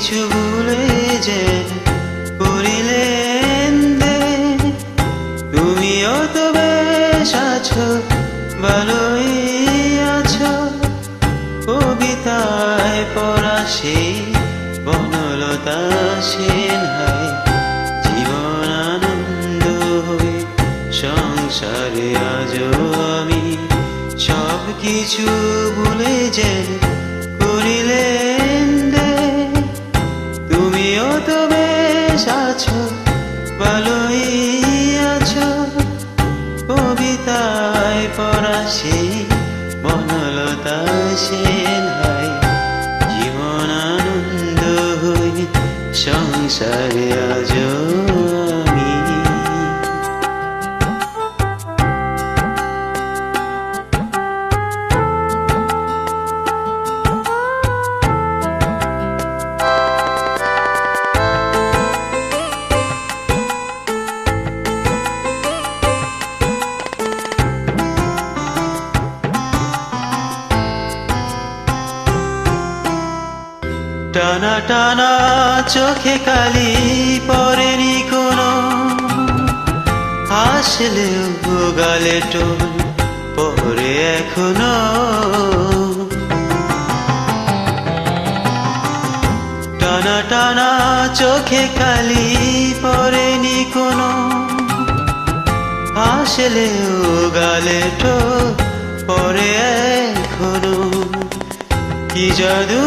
কিছু ভুলে যে করিলেন দে, তুমিও তো বেশ আছো, ভালোই আছো। কবিতায় পড়া সেই বনলতা সেন হায়, জীবন আনন্দ হই সংসারে আজও আমি সব কিছু ভুলে যে করিলেন দে, তুমিও তো বেশ আছো, ভালোই আছো। কবিতায় পড়া সেই বনলতা সেন হায়, জীবন আনন্দ হই সংসারে আজও আমি। টানা টানা চোখে কালি পরেনি কোনো, হাসলেও গালে টোল পরে এখনো। টানা টানা চোখে কালি পরেনি কোনো, হাসলেও গালে টোল পরে এখনো। কি জাদু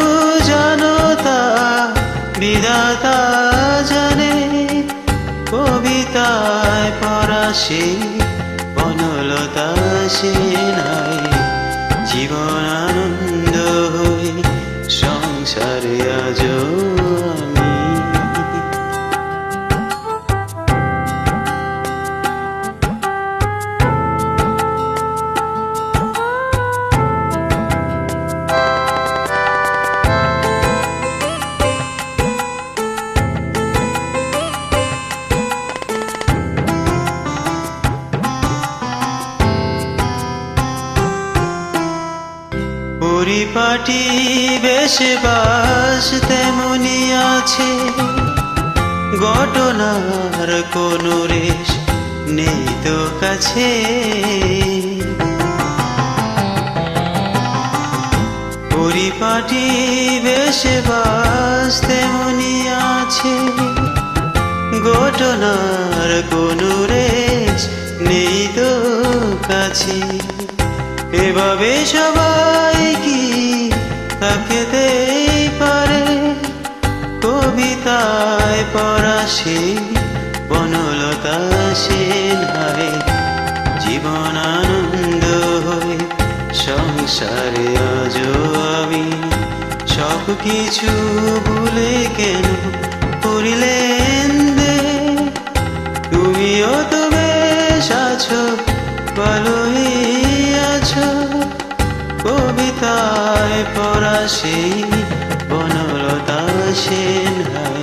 জানো তা বিধাতা জানে, কবিতায় পড়া সেই বনলতা সেন হায়, জীবন আনন্দ হই সংসারে আজও আমি। পরিপাটি বেশে বাস তেমনি আছে, ঘটনার কোনো রেশ নেই তো কাছে। পরিপাটি বেশে বাস তেমনি আছে, ঘটনার কোনো রেশ নেই তো কাছে। এভাবে সবাই কি থাকতেই পারে, কবিতায় পড়া সেই বনলতা সেন হায়, জীবন আনন্দ হয়ে সংসারে আজও আমি সব কিছু ভুলে কেন করিলেন দে, তুমিও তো বেশ আছো, ভালোই আছো। কবিতায় পড়া সেই বনলতা সেন হায়,